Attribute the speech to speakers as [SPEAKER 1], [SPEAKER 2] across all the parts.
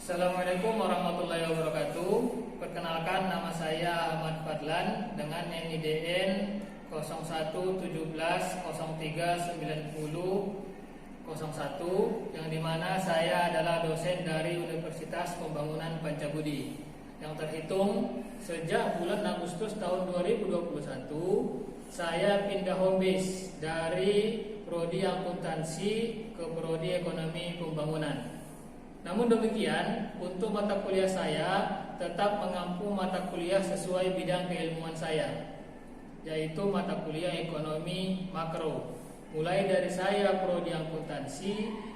[SPEAKER 1] Assalamualaikum warahmatullahi wabarakatuh. Perkenalkan, nama saya Ahmad Fadlan dengan NIDN 0117039001, yang dimana saya adalah dosen dari Universitas Pembangunan Pancabudi, yang terhitung sejak bulan Agustus tahun 2021 saya pindah home base dari prodi akuntansi ke prodi ekonomi pembangunan. Namun demikian, untuk mata kuliah saya tetap mengampu mata kuliah sesuai bidang keilmuan saya, yaitu mata kuliah ekonomi makro. Mulai dari saya prodi akuntansi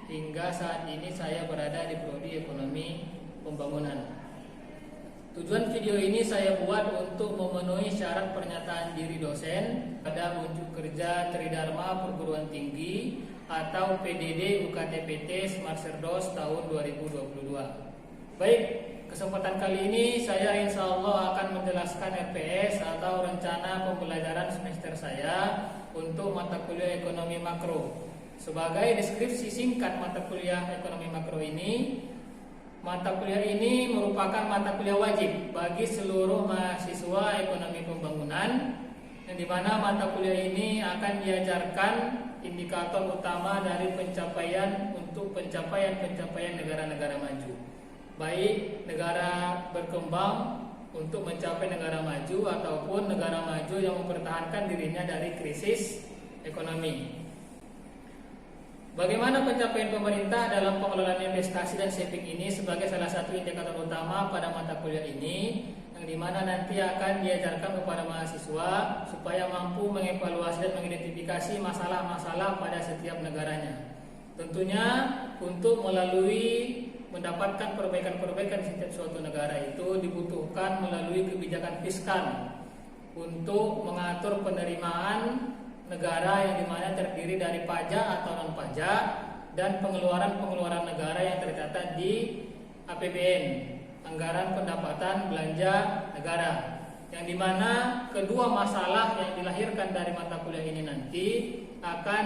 [SPEAKER 1] hingga saat ini saya berada di prodi ekonomi pembangunan. Tujuan video ini saya buat untuk memenuhi syarat pernyataan diri dosen pada unjuk kerja Tridharma Perguruan Tinggi atau PDD UKT-PT Smart Cerdos tahun 2022. Baik, kesempatan kali ini saya insya Allah akan menjelaskan RPS atau rencana pembelajaran semester saya untuk mata kuliah ekonomi makro. Sebagai deskripsi singkat mata kuliah ekonomi makro ini, mata kuliah ini merupakan mata kuliah wajib bagi seluruh mahasiswa ekonomi pembangunan, yang dimana mata kuliah ini akan diajarkan indikator utama dari pencapaian negara-negara maju, baik negara berkembang untuk mencapai negara maju ataupun negara maju yang mempertahankan dirinya dari krisis ekonomi. Bagaimana pencapaian pemerintah dalam pengelolaan investasi dan saving ini sebagai salah satu indikator utama pada mata kuliah ini, yang dimana nanti akan diajarkan kepada mahasiswa supaya mampu mengevaluasi dan mengidentifikasi masalah-masalah pada setiap negaranya. Tentunya untuk melalui mendapatkan perbaikan-perbaikan di setiap suatu negara itu dibutuhkan melalui kebijakan fiskal untuk mengatur penerimaan negara, yang dimana terdiri dari pajak atau non pajak dan pengeluaran negara yang tercatat di APBN, anggaran pendapatan belanja negara, yang dimana kedua masalah yang dilahirkan dari mata kuliah ini nanti akan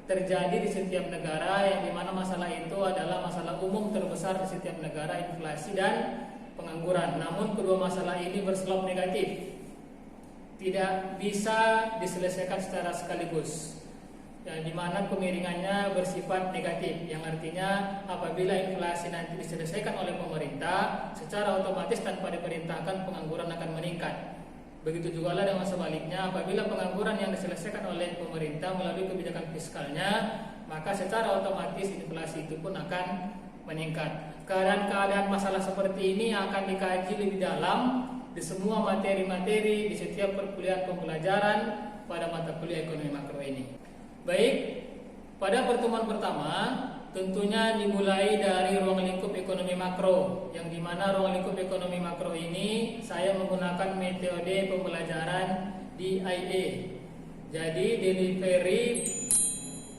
[SPEAKER 1] terjadi di setiap negara, yang dimana masalah itu adalah masalah umum terbesar di setiap negara, inflasi dan pengangguran. Namun kedua masalah ini berselop negatif, tidak bisa diselesaikan secara sekaligus, yang dimana kemiringannya bersifat negatif, yang artinya apabila inflasi nanti diselesaikan oleh pemerintah, secara otomatis tanpa diperintahkan pengangguran akan meningkat. Begitu juga dengan sebaliknya, apabila pengangguran yang diselesaikan oleh pemerintah melalui kebijakan fiskalnya, maka secara otomatis inflasi itu pun akan meningkat. Keadaan masalah seperti ini akan dikaji lebih dalam di semua materi-materi di setiap perkuliahan pembelajaran pada mata kuliah ekonomi makro ini. Baik, pada pertemuan pertama tentunya dimulai dari ruang lingkup ekonomi makro, yang dimana ruang lingkup ekonomi makro ini saya menggunakan metode pembelajaran DIA, jadi delivery,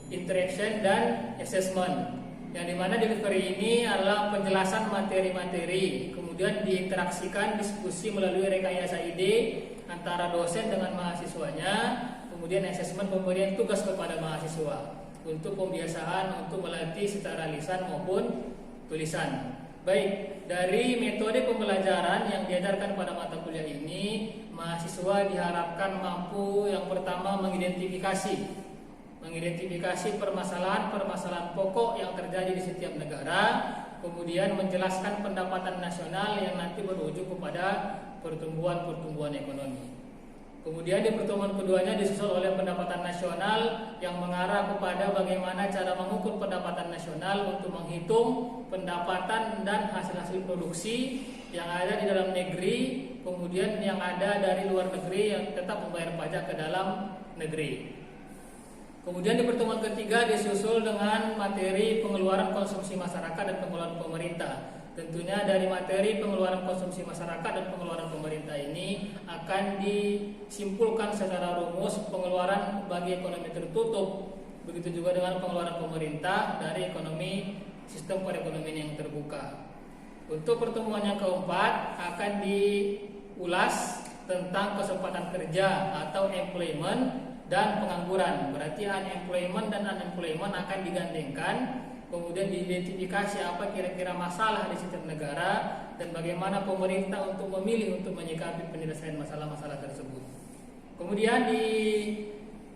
[SPEAKER 1] interaction, dan assessment, yang dimana delivery ini adalah penjelasan materi-materi, kemudian diinteraksikan diskusi melalui rekayasa ide antara dosen dengan mahasiswanya, kemudian asesmen pemberian tugas kepada mahasiswa untuk pembiasaan untuk melatih secara lisan maupun tulisan. Baik, dari metode pembelajaran yang diajarkan pada mata kuliah ini, mahasiswa diharapkan mampu yang pertama mengidentifikasi permasalahan pokok yang terjadi di setiap negara, kemudian menjelaskan pendapatan nasional yang nanti berujung kepada pertumbuhan ekonomi. Kemudian di pertemuan keduanya disusul oleh pendapatan nasional yang mengarah kepada bagaimana cara mengukur pendapatan nasional untuk menghitung pendapatan dan hasil-hasil produksi yang ada di dalam negeri, kemudian yang ada dari luar negeri yang tetap membayar pajak ke dalam negeri. Kemudian di pertemuan ketiga disusul dengan materi pengeluaran konsumsi masyarakat dan pengeluaran pemerintah. Tentunya dari materi pengeluaran konsumsi masyarakat dan pengeluaran pemerintah ini akan disimpulkan secara rumus pengeluaran bagi ekonomi tertutup, begitu juga dengan pengeluaran pemerintah dari sistem perekonomian yang terbuka. Untuk pertemuan yang keempat akan diulas tentang kesempatan kerja atau employment dan pengangguran. Berarti unemployment dan unemployment akan digandengkan, kemudian diidentifikasi apa kira-kira masalah di setiap negara, dan bagaimana pemerintah untuk memilih untuk menyikapi penyelesaian masalah-masalah tersebut. Kemudian di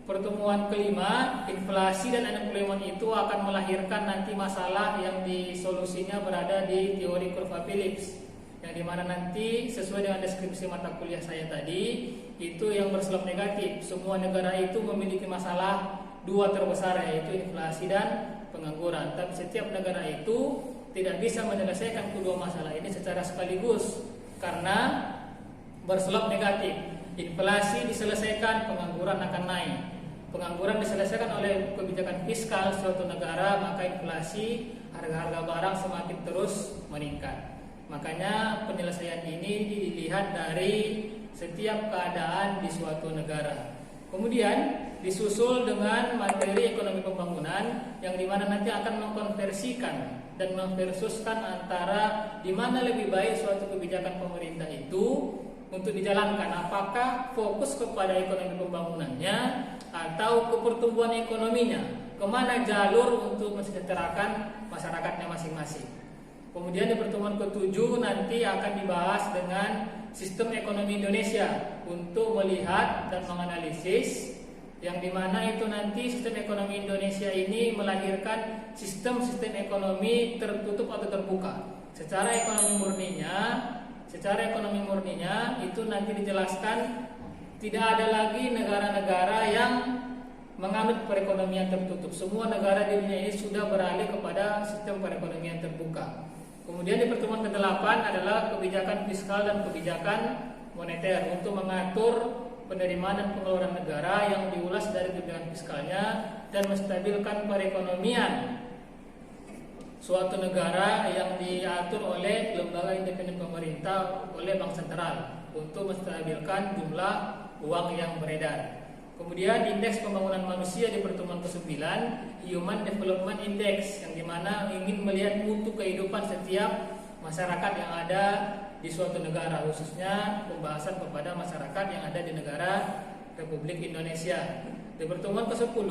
[SPEAKER 1] pertemuan kelima, inflasi dan unemployment itu akan melahirkan nanti masalah yang disolusinya berada di teori kurva Phillips, yang dimana nanti sesuai dengan deskripsi mata kuliah saya tadi, itu yang berselop negatif. Semua negara itu memiliki masalah dua terbesar, yaitu inflasi dan pengangguran. Tapi setiap negara itu tidak bisa menyelesaikan kedua masalah ini secara sekaligus karena berselop negatif. Inflasi diselesaikan, pengangguran akan naik. Pengangguran diselesaikan oleh kebijakan fiskal suatu negara, maka inflasi, harga-harga barang semakin terus meningkat. Makanya penyelesaian ini dilihat dari setiap keadaan di suatu negara. Kemudian disusul dengan materi ekonomi pembangunan, yang dimana nanti akan mengkonversikan dan memversuskan antara di mana lebih baik suatu kebijakan pemerintah itu untuk dijalankan, apakah fokus kepada ekonomi pembangunannya atau ke pertumbuhan ekonominya, kemana jalur untuk mensejahterakan masyarakatnya masing-masing. Kemudian di pertemuan ke-7 nanti akan dibahas dengan sistem ekonomi Indonesia untuk melihat dan menganalisis, yang dimana itu nanti sistem ekonomi Indonesia ini melahirkan sistem-sistem ekonomi tertutup atau terbuka. Secara ekonomi murninya itu nanti dijelaskan tidak ada lagi negara-negara yang menganut perekonomian tertutup. Semua negara di dunia ini sudah beralih kepada sistem perekonomian terbuka. Kemudian di pertemuan ke-8 adalah kebijakan fiskal dan kebijakan moneter untuk mengatur penerimaan dan pengeluaran negara yang diulas dari kebijakan fiskalnya dan menstabilkan perekonomian suatu negara yang diatur oleh lembaga independen pemerintah oleh Bank Sentral untuk menstabilkan jumlah uang yang beredar. Kemudian indeks pembangunan manusia di pertemuan ke-9, Human Development Index, yang dimana ingin melihat mutu kehidupan setiap masyarakat yang ada di suatu negara, khususnya pembahasan kepada masyarakat yang ada di negara Republik Indonesia. Di pertemuan ke-10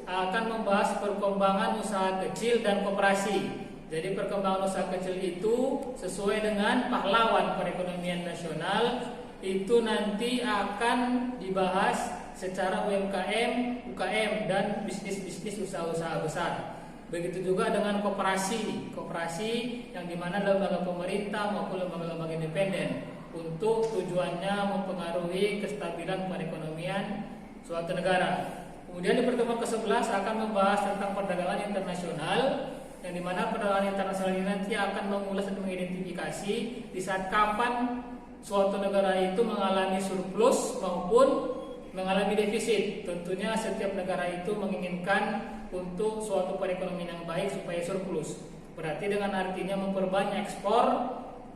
[SPEAKER 1] akan membahas perkembangan usaha kecil dan koperasi. Jadi perkembangan usaha kecil itu sesuai dengan pahlawan perekonomian nasional, itu nanti akan dibahas secara UMKM, UKM, dan bisnis-bisnis usaha-usaha besar. Begitu juga dengan koperasi yang dimana lembaga pemerintah maupun lembaga-lembaga independen untuk tujuannya mempengaruhi kestabilan perekonomian suatu negara. Kemudian di pertemuan ke-11 akan membahas tentang perdagangan internasional, yang dimana perdagangan internasional ini nanti akan mengulas dan mengidentifikasi di saat kapan suatu negara itu mengalami surplus maupun mengalami defisit. Tentunya setiap negara itu menginginkan untuk suatu perekonomian yang baik supaya surplus. Berarti dengan artinya memperbanyak ekspor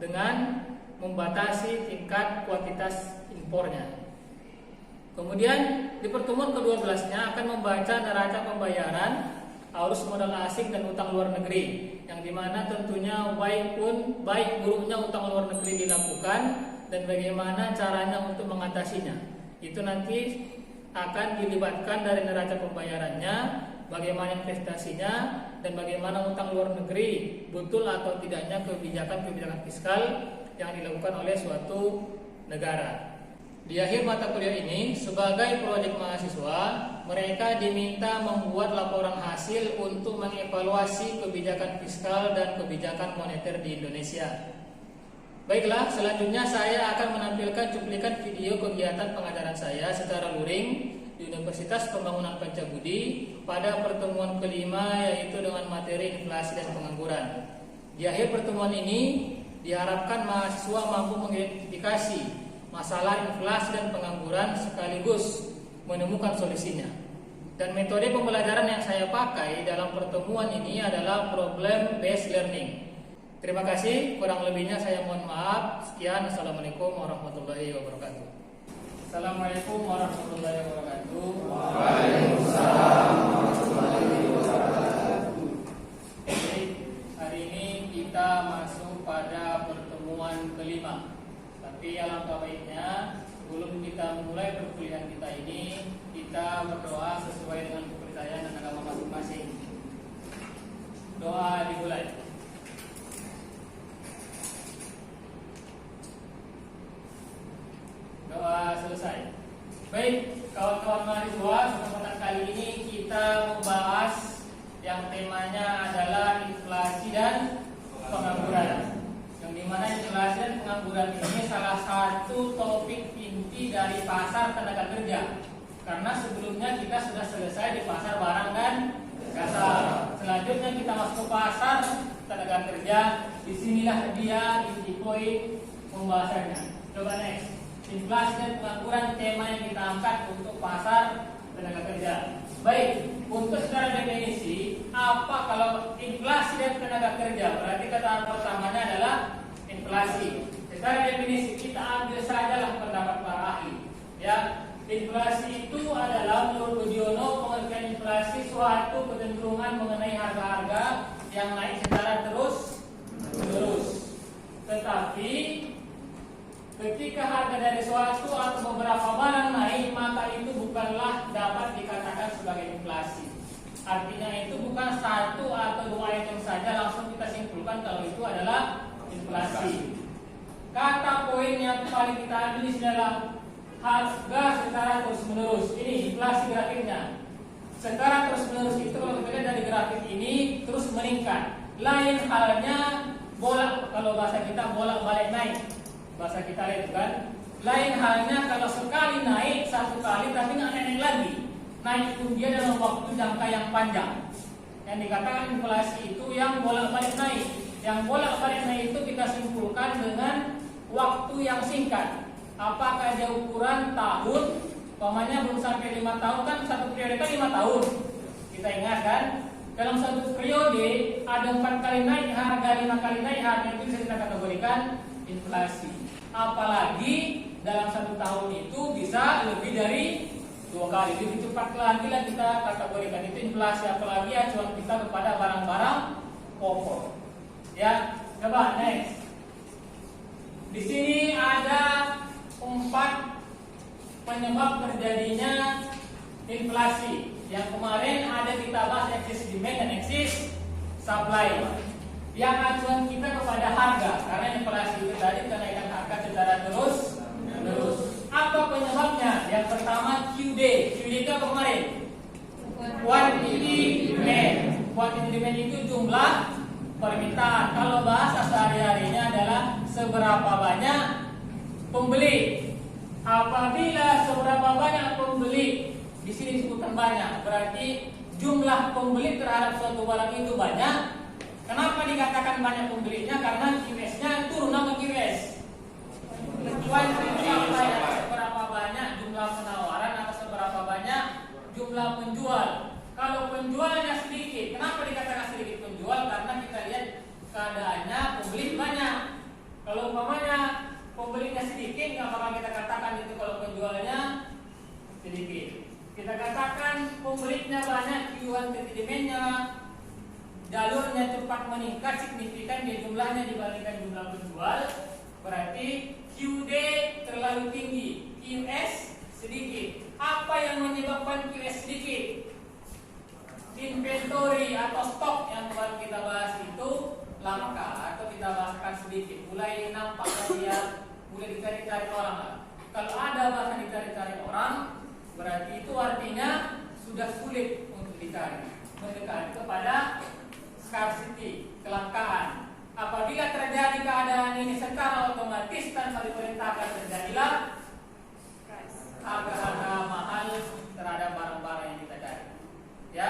[SPEAKER 1] dengan membatasi tingkat kuantitas impornya. Kemudian di pertemuan ke-12-nya akan membaca neraca pembayaran, arus modal asing dan utang luar negeri, yang dimana tentunya baik buruknya utang luar negeri dilakukan dan bagaimana caranya untuk mengatasinya. Itu nanti akan dilibatkan dari neraca pembayarannya, bagaimana investasinya, dan bagaimana utang luar negeri betul atau tidaknya kebijakan-kebijakan fiskal yang dilakukan oleh suatu negara. Di akhir mata kuliah ini, sebagai proyek mahasiswa, mereka diminta membuat laporan hasil untuk mengevaluasi kebijakan fiskal dan kebijakan moneter di Indonesia. Baiklah, selanjutnya saya akan menampilkan cuplikan video kegiatan pengajaran saya secara luring di Universitas Pembangunan Pancabudi pada pertemuan kelima, yaitu dengan materi inflasi dan pengangguran. Di akhir pertemuan ini diharapkan mahasiswa mampu mengidentifikasi masalah inflasi dan pengangguran sekaligus menemukan solusinya. Dan metode pembelajaran yang saya pakai dalam pertemuan ini adalah problem based learning. Terima kasih, kurang lebihnya saya mohon maaf. Sekian, Assalamualaikum warahmatullahi wabarakatuh. Assalamualaikum warahmatullahi wabarakatuh.
[SPEAKER 2] Waalaikumsalam warahmatullahi wabarakatuh.
[SPEAKER 1] Jadi, hari ini kita masuk pada pertemuan kelima. Tapi alangkah baiknya sebelum kita memulai perkuliahan kita ini, kita berdoa sesuai dengan kepercayaan dan agama masing-masing. Doa dimulai. Doa selesai. Baik, kawan-kawan mahasiswa, kesempatan kali ini kita membahas yang temanya adalah inflasi dan pengangguran. Yang dimana inflasi dan pengangguran ini salah satu topik inti dari pasar tenaga kerja. Karena sebelumnya kita sudah selesai di pasar barang dan jasa. Selanjutnya kita masuk ke pasar tenaga kerja. Disinilah dia inti poin pembahasannya. Coba next. Inflasi dan pengangguran tema yang kita angkat untuk pasar tenaga kerja. Baik, untuk secara definisi, apa kalau inflasi dan tenaga kerja? Berarti kata pertamanya adalah inflasi. Secara definisi kita ambil sajalah pendapat para ahli. Ya, inflasi itu adalah menurut Budiono pengertian inflasi suatu kecenderungan mengenai harga-harga yang naik secara terus-menerus. Tetapi ketika harga dari suatu atau beberapa barang naik, maka itu bukanlah dapat dikatakan sebagai inflasi. Artinya itu bukan satu atau dua item saja langsung kita simpulkan kalau itu adalah inflasi. Kata poin yang paling kita ambil di sini adalah harga secara terus-menerus. Ini inflasi grafiknya. Secara terus-menerus itu kalau kita lihat dari grafik ini terus meningkat. Lain halnya kalau bahasa kita bolak-balik naik. Bahasa kita lihat kan. Lain halnya kalau sekali naik satu kali tapi nggak naik lagi. Naik pun dia dalam waktu jangka yang panjang. Yang dikatakan inflasi itu yang bolak-balik naik. Yang bolak-balik naik itu kita simpulkan dengan waktu yang singkat. Apakah dia ukuran tahun? Umpamanya belum sampai 5 tahun kan satu periode kan 5 tahun. Kita ingat kan? Dalam satu periode ada 4 kali naik harga, 5 kali naik harga, itu bisa kita kategorikan inflasi. Apalagi dalam satu tahun itu bisa lebih dari 2 kali. Lebih cepat lagi lah kita kategorikan itu inflasi. Apalagi acuan kita kepada barang-barang pokok. Ya, coba next. Di sini ada 4 penyebab terjadinya inflasi. Yang kemarin ada kita bahas excess demand dan excess supply. Yang acuan kita kepada harga, karena inflasi itu tadi kenaikan harga secara terus. Apa penyebabnya? Yang pertama QD. QD itu apa kemarin? Quantity demand. Quantity demand itu jumlah permintaan. Kalau bahasa sehari-harinya adalah seberapa banyak pembeli. Apabila seberapa banyak pembeli, di sini disebutkan banyak, berarti jumlah pembeli terhadap suatu barang itu banyak. Kenapa dikatakan banyak pembelinya? Karena QS-nya turun sama QS. Seberapa banyak jumlah penawaran atau seberapa banyak jumlah penjual. Kalau penjualnya sedikit, kenapa dikatakan sedikit penjual? Karena kita lihat keadaannya pembeli banyak. Kalau umpamanya pembelinya sedikit, nggak bakal kita katakan itu kalau penjualnya sedikit. Kita katakan pembelinya banyak, quantity demand-nya, jalurnya cepat meningkat signifikan di jumlahnya dibandingkan jumlah penjual, berarti QD terlalu tinggi, QS sedikit. Apa yang menyebabkan QS sedikit? Inventory atau stok yang kemarin kita bahas itu langka atau kita bahaskan sedikit. Mulai nampaknya dia mulai dicari-cari orang. Kalau ada bahasa dicari-cari orang, berarti itu artinya sudah sulit untuk dicari. Mendekati kepada scarcity, kelangkaan. Apabila terjadi keadaan ini secara otomatis tanpa diperintahkan terjadilah harga-harga mahal terhadap barang-barang yang kita cari. Ya,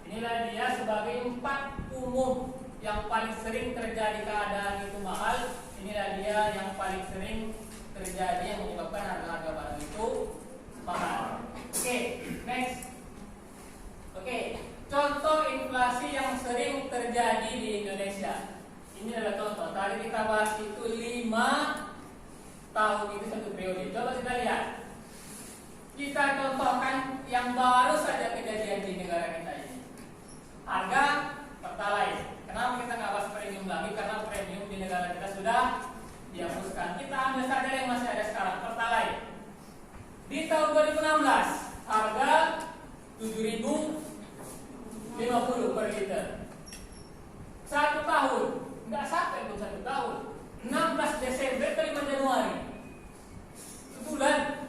[SPEAKER 1] inilah dia sebagai 4 umum yang paling sering terjadi keadaan itu mahal. Inilah dia yang paling sering terjadi yang menyebabkan harga-harga barang itu mahal. Oke, next. Oke, contoh inflasi yang sering terjadi di Indonesia. Ini adalah contoh. Tadi kita bahas itu 5 tahun itu satu periode. Coba kita lihat. Kita contohkan yang baru saja kejadian di negara kita ini. Harga Pertalite. Kenapa kita nggak bahas premium lagi? Karena premium di negara kita sudah dihapuskan. Kita ambil saja yang masih ada sekarang, Pertalite. Di tahun 2016 harga 7.050 per liter. 1 tahun, nggak sampai pun 1 tahun. 16 Desember ke 5 Januari, sebulan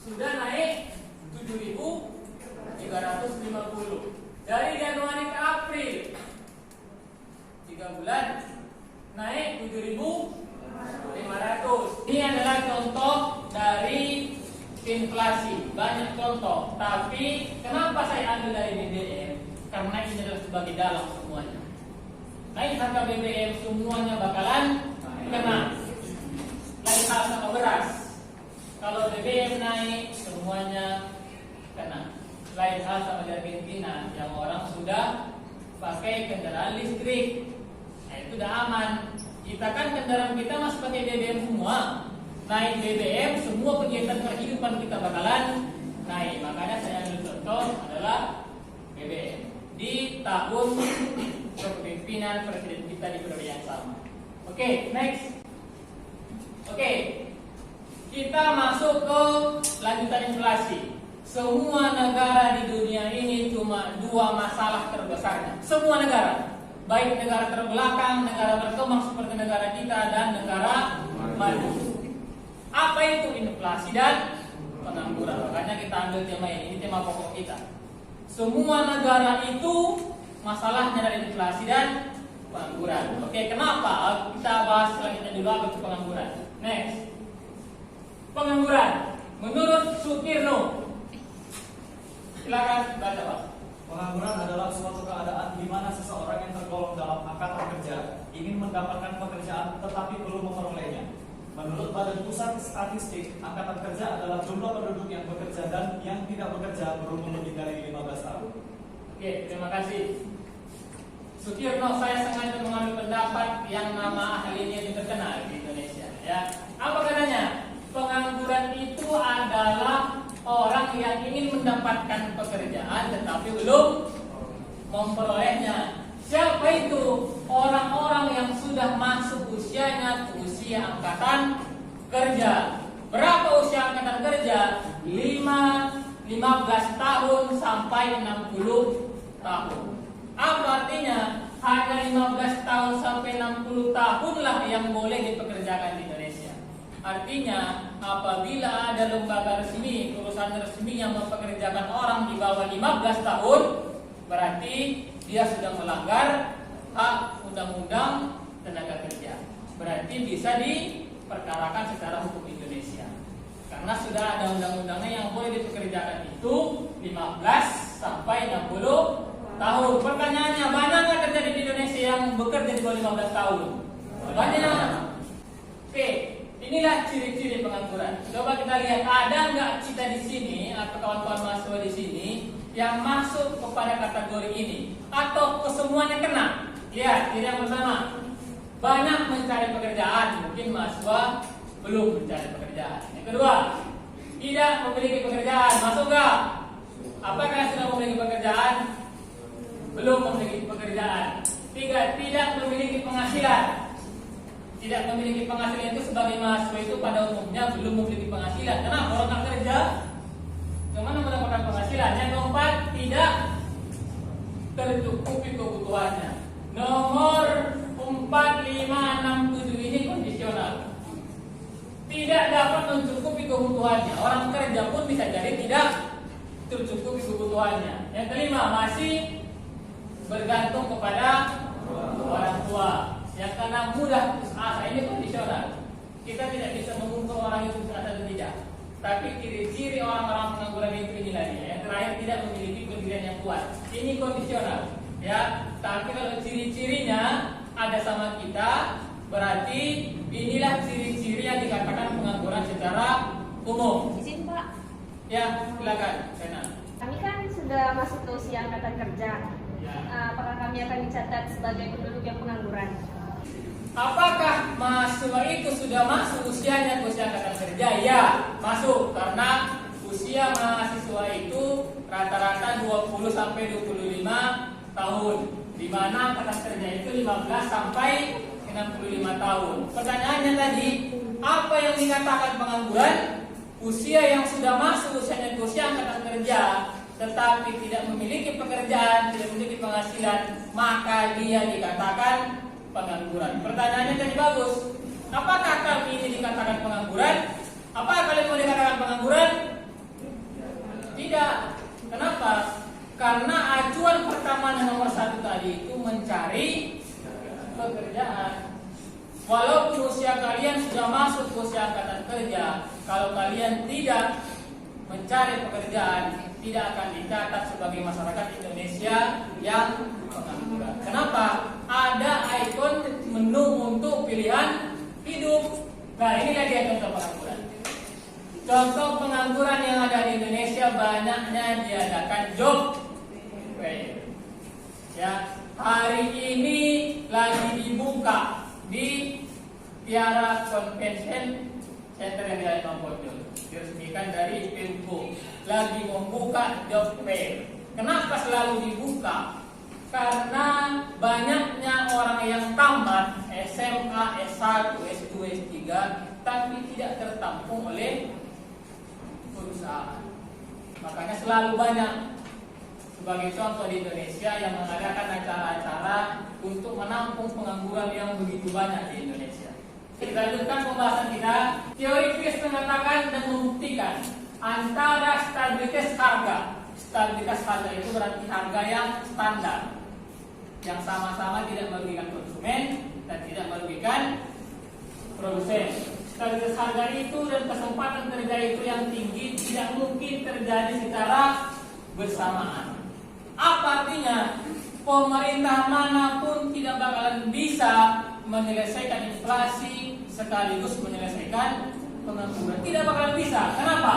[SPEAKER 1] sudah naik 7.350. Dari Januari ke April 3 bulan naik 7.500. Ini adalah contoh dari inflasi. Banyak contoh, tapi kenapa saya ambil dari BBM? Karena ini adalah sebagai dalam semuanya. Naik harga BBM semuanya bakalan kena. Lain hal sama beras. Kalau BBM naik semuanya kena. Lain hal sama di Argentina yang orang sudah pakai kendaraan listrik. Nah, itu udah aman. Kita kan kendaraan kita masih pakai BBM semua. Naik BBM, semua kegiatan kehidupan kita bakalan naik. Makanya saya ambil contoh adalah BBM di tahun kepemimpinan presiden kita di periode yang sama. Oke, next. Oke, kita masuk ke lanjutan inflasi. Semua negara di dunia ini cuma 2 masalah terbesarnya. Semua negara, baik negara terbelakang, negara berkembang seperti negara kita dan negara maju. Apa itu inflasi dan pengangguran? Makanya kita ambil tema ini tema pokok kita. Semua negara itu masalahnya adalah inflasi dan pengangguran. Oke, kenapa? Kita bahas selanjutnya dulu apa itu pengangguran. Next. Pengangguran. Menurut Sutirno. Silakan baca, Pak.
[SPEAKER 3] Pengangguran adalah suatu keadaan di mana seseorang yang tergolong dalam angkatan kerja ingin mendapatkan pekerjaan tetapi belum memperolehnya. Menurut Badan Pusat Statistik, angkatan kerja adalah jumlah penduduk yang bekerja dan yang tidak bekerja berumur lebih dari 15 tahun.
[SPEAKER 1] Oke, terima kasih. Sutirno, saya sengaja mengambil pendapat yang nama ahlinya itu terkenal di Indonesia. Ya, apa katanya? Pengangguran itu adalah orang yang ingin mendapatkan pekerjaan tetapi belum memperolehnya. Siapa itu? Orang-orang yang sudah masuk usianya usia angkatan kerja. Berapa usia angkatan kerja? 15 tahun sampai 60 tahun. Apa artinya? Hanya 15 tahun sampai 60 tahunlah yang boleh dipekerjakan di Indonesia. Artinya apabila ada lembaga resmi, perusahaan resmi yang mempekerjakan orang di bawah 15 tahun, berarti dia sudah melanggar hak undang-undang tenaga kerja. Berarti bisa diperkarakan secara hukum Indonesia. Karena sudah ada undang-undangnya yang boleh dipekerjakan itu 15 sampai 60 tahun. Pertanyaannya, banyak nggak terjadi di Indonesia yang bekerja di bawah 15 tahun? Banyak. Oke, inilah ciri-ciri pengangguran. Coba kita lihat, ada nggak kita di sini atau kawan-kawan mahasiswa di sini yang masuk kepada kategori ini, atau kesemuanya kena? Lihat, ini yang pertama, banyak mencari pekerjaan, mungkin mahasiswa belum mencari pekerjaan. Yang kedua, tidak memiliki pekerjaan, masuk nggak? Apakah sudah memiliki pekerjaan? Belum memiliki pekerjaan. Tiga, tidak memiliki penghasilan. Tidak memiliki penghasilan itu sebagai mahasiswa itu pada umumnya belum memiliki penghasilan. Kenapa? Orang nggak kerja, kemana mendapatkan penghasilan? Yang keempat, tidak tercukupi kebutuhannya. Nomor 4, 5, 6, 7 ini kondisional. Tidak dapat mencukupi kebutuhannya. Orang kerja pun bisa jadi tidak tercukupi kebutuhannya. Yang kelima, masih bergantung kepada orang tua. Yang keenam, mudah putus asa. Ini kondisional. Kita tidak bisa mengukur orang itu putus asa atau tidak. Tapi ciri-ciri orang-orang pengangguran itu inilah dia. Yang terakhir, tidak memiliki pendirian yang kuat. Ini kondisional. Ya, tapi kalau ciri-cirinya ada sama kita, berarti inilah ciri-ciri yang dikatakan pengangguran secara umum.
[SPEAKER 4] Izin Pak.
[SPEAKER 1] Ya, silakan. Sena.
[SPEAKER 4] Kami kan sudah masuk ke usia angkatan kerja.
[SPEAKER 1] Ya.
[SPEAKER 4] Apakah kami akan dicatat sebagai penduduk yang pengangguran?
[SPEAKER 1] Apakah mahasiswa itu sudah masuk usianya ke usia angkatan kerja? Ya, masuk, karena usia mahasiswa itu rata-rata 20 sampai 25 tahun, di mana angkatan kerja itu 15 sampai 65 tahun. Pertanyaannya tadi, apa yang dikatakan pengangguran? Usia yang sudah masuk usianya ke usia angkatan kerja tetapi tidak memiliki pekerjaan, tidak memiliki penghasilan, maka dia dikatakan pengangguran. Pertanyaannya tadi bagus. Apakah kami ini dikatakan pengangguran? Apakah kalian mau dikatakan pengangguran? Tidak. Kenapa? Karena acuan pertama dan nomor 1 tadi itu mencari pekerjaan. Walaupun usia kalian sudah masuk usia angkatan kerja, kalau kalian tidak mencari pekerjaan, tidak akan dicatat sebagai masyarakat Indonesia yang pengangguran. Kenapa? Ada ikon menu untuk pilihan hidup. Nah, inilah dia contoh pengangguran. Contoh pengangguran yang ada di Indonesia banyaknya diadakan job fair. Ya, hari ini lagi dibuka di Tiara Convention Center yang di Mampodul, diresmikan dari Pemko, lagi membuka job fair. Kenapa selalu dibuka? Karena banyaknya orang yang tamat SMA, S1, S2, S3 tapi tidak tertampung oleh perusahaan. Makanya selalu banyak, sebagai contoh di Indonesia, yang mengadakan acara-acara untuk menampung pengangguran yang begitu banyak di Indonesia. Kita lanjutkan pembahasan kita. Teori Peirce mengatakan dan membuktikan antara stabilitas harga. Stabilitas harga itu berarti harga yang standar, yang sama-sama tidak merugikan konsumen dan tidak merugikan produsen. Stabilitas harga itu dan kesempatan kerja itu yang tinggi tidak mungkin terjadi secara bersamaan. Apa artinya? Pemerintah manapun tidak bakalan bisa menyelesaikan inflasi sekaligus menyelesaikan pengangguran. Tidak bakalan bisa. Kenapa?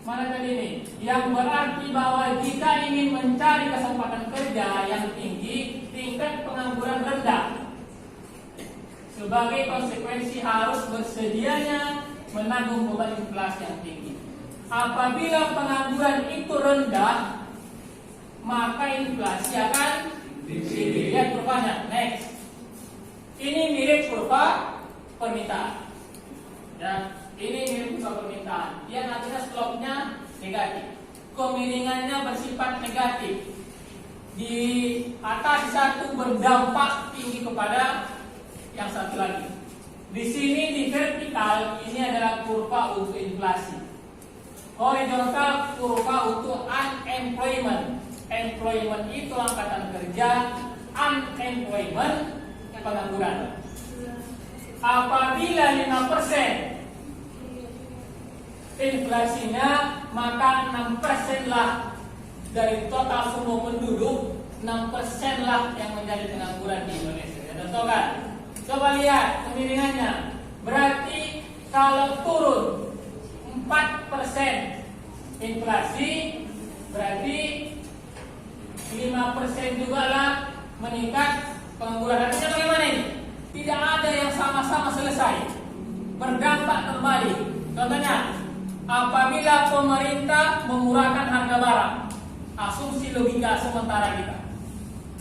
[SPEAKER 1] Mana tadi ini? Yang berarti bahwa jika ingin mencari kesempatan kerja yang tinggi, tingkat pengangguran rendah. Sebagai konsekuensi harus bersedianya menanggung beban inflasi yang tinggi. Apabila pengangguran itu rendah, maka inflasi akan tinggi. Lihat kurvanya. Next. Ini mirip kurva permintaan. Ya, ini mirip kurva permintaan. Dia nantinya slope-nya negatif. Kemiringannya bersifat negatif. Di atas satu berdampak tinggi kepada yang satu lagi. Di sini di vertikal ini adalah kurva untuk inflasi. Horizontal kurva untuk unemployment. Employment itu angkatan kerja, unemployment pengangguran. Apabila 5% inflasinya, maka 6% lah dari total semua penduduk, 6% lah yang menjadi pengangguran di Indonesia. Ya, contoh kan? Coba lihat kemiringannya. Berarti kalau turun 4% inflasi, berarti 5% juga lah meningkat pengangguran. Artinya bagaimana ini? Tidak ada yang sama-sama selesai, berdampak terbalik. Contohnya, apabila pemerintah memurahkan harga barang, asumsi logika sementara kita.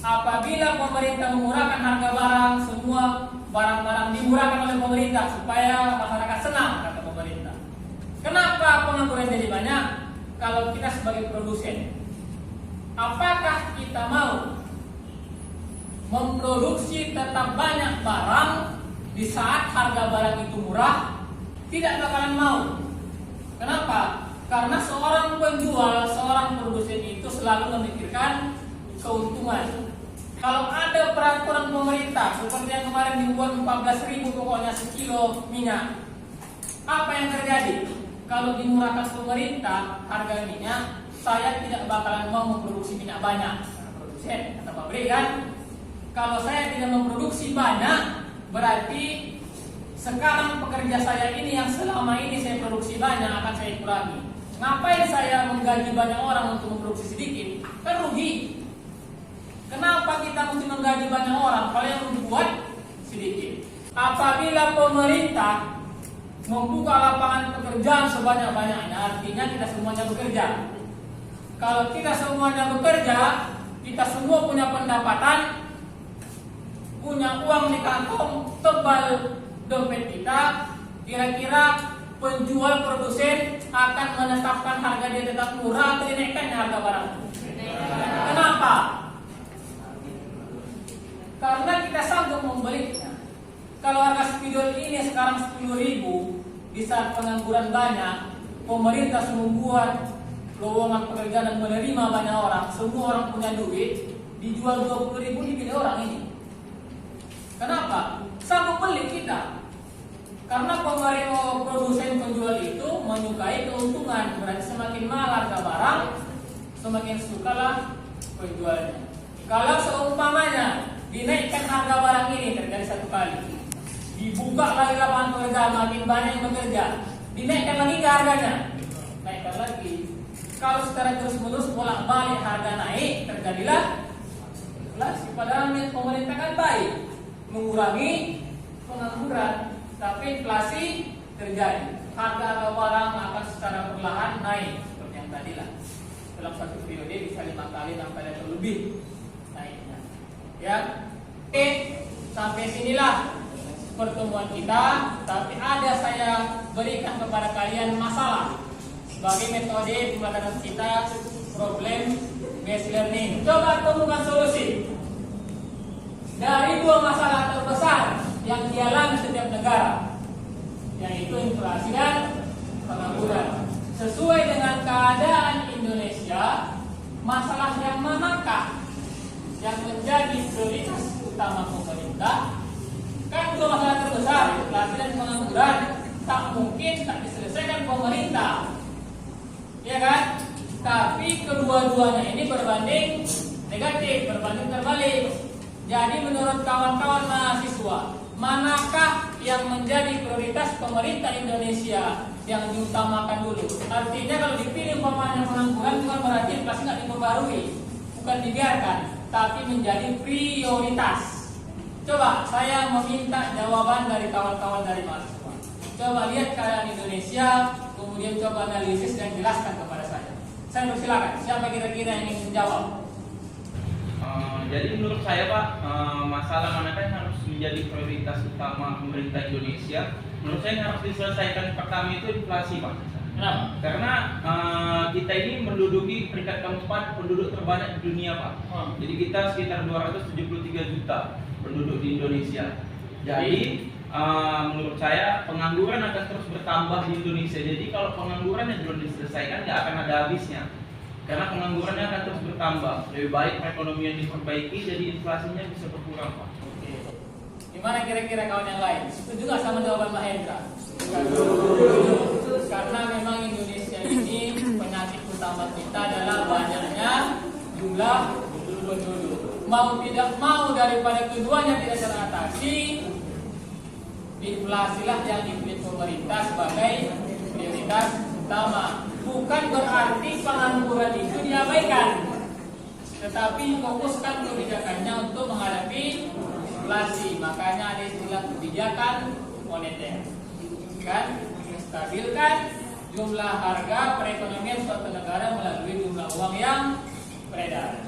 [SPEAKER 1] Apabila pemerintah memurahkan harga barang, semua barang-barang dimurahkan oleh pemerintah supaya masyarakat senang, kata pemerintah. Kenapa pengangguran jadi banyak? Kalau kita sebagai produsen, apakah kita mau memproduksi tetap banyak barang di saat harga barang itu murah? Tidak bakalan mau. Kenapa? Karena seorang penjual, seorang produsen itu selalu memikirkan keuntungan. Kalau ada peraturan pemerintah seperti yang kemarin dibuat 14.000 pokoknya sekilo minyak, apa yang terjadi? Kalau dimurahkan pemerintah harga minyak, saya tidak bakalan mau memproduksi minyak banyak. Produsen, kata pabrik kan? Kalau saya tidak memproduksi banyak, berarti sekarang pekerja saya ini yang selama ini saya produksi banyak akan saya kurangi. Ngapain saya menggaji banyak orang untuk memproduksi sedikit? Kan rugi. Kenapa kita mesti menggaji banyak orang kalau yang membuat sedikit? Apabila pemerintah membuka lapangan pekerjaan sebanyak-banyaknya, artinya kita semuanya bekerja. Kalau kita semuanya bekerja, kita semua punya pendapatan, punya uang di kantong, tebal dompet kita, kira-kira penjual produsen akan menetapkan harga dia tetap murah atau dinaikkannya harga barang? Kenapa? Karena kita sanggup membelinya. Kalau harga spidol ini sekarang 10.000, di saat pengangguran banyak, pemerintah membuat lowongan pekerjaan dan menerima banyak orang, semua orang punya duit, dijual 20.000 dipilih orang ini. Kenapa? Sanggup beli kita. Karena pemerintah produsen penjual itu menyukai keuntungan, berarti semakin mahal harga barang, semakin sukalah penjualnya. Kalau seumpamanya dinaikkan harga barang ini terjadi satu kali, dibuka lagi lapangan pekerjaan, makin banyak yang bekerja, dinaikkan lagi ke harganya, naikkan lagi. Kalau secara terus-menerus bolak-balik harga naik, terjadilah inflasi. Padahal pemerintah kan baik, mengurangi pengangguran, tapi inflasi terjadi. Harga barang akan secara perlahan naik seperti yang tadi lah. Dalam satu periode bisa 5 kali, 6 kali atau lebih naiknya. Ya, oke, sampai sinilah pertemuan kita. Tapi ada saya berikan kepada kalian masalah sebagai metode pembelajaran kita, problem based learning. Coba temukan solusi dari dua masalah terbesar yang dialami setiap negara, yaitu inflasi dan pengangguran. Sesuai dengan keadaan Indonesia, masalah yang manakah yang menjadi prioritas utama pemerintah? Kan dua masalah terbesar, inflasi dan pengangguran, tak mungkin tak diselesaikan pemerintah, ya kan? Tapi kedua-duanya ini berbanding negatif, berbanding terbalik. Jadi menurut kawan-kawan mahasiswa, manakah yang menjadi prioritas pemerintah Indonesia yang diutamakan dulu? Artinya kalau dipilih umpamanya pengangguran, bukan berarti inflasi nggak diperbarui, bukan dibiarkan, tapi menjadi prioritas. Coba saya meminta jawaban dari kawan-kawan dari mahasiswa. Coba lihat keadaan Indonesia, kemudian coba analisis dan jelaskan kepada saya. Saya persilakan, siapa kira-kira yang ingin menjawab?
[SPEAKER 2] Jadi menurut saya Pak, masalah manakah yang harus menjadi prioritas utama pemerintah Indonesia? Menurut saya yang harus diselesaikan pertama itu inflasi Pak.
[SPEAKER 1] Kenapa?
[SPEAKER 2] Karena kita ini menduduki peringkat keempat penduduk terbanyak di dunia Pak. Jadi kita sekitar 273 juta penduduk di Indonesia. Jadi menurut saya pengangguran akan terus bertambah di Indonesia. Jadi kalau pengangguran yang belum diselesaikan nggak akan ada habisnya. Karena penganggurannya akan terus bertambah. Lebih baik perekonomian diperbaiki, jadi inflasinya bisa berkurang Pak.
[SPEAKER 1] Oke. Gimana kira-kira kawan yang lain? Setuju nggak sama jawaban Mahendra? Karena memang Indonesia ini penyakit utama kita adalah banyaknya jumlah penduduk. Mau tidak mau daripada keduanya tidak teratasi, inflasilah yang dipilih pemerintah sebagai prioritas utama. Bukan berarti pengangguran itu diabaikan, tetapi fokuskan kebijakannya untuk menghadapi inflasi. Makanya ada istilah kebijakan moneter, kan? Menstabilkan jumlah harga perekonomian suatu negara melalui jumlah uang yang beredar.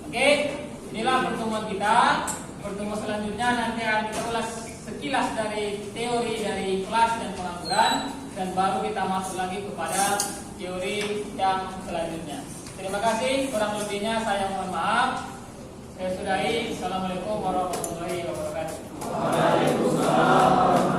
[SPEAKER 1] Oke, inilah pertemuan kita. Pertemuan selanjutnya nanti akan kita ulas sekilas dari teori dari inflasi dan pengangguran, dan baru kita masuk lagi kepada teori yang selanjutnya. Terima kasih, kurang lebihnya saya mohon maaf. Saya sudahi. Assalamualaikum warahmatullahi wabarakatuh.
[SPEAKER 2] Waalaikumsalam.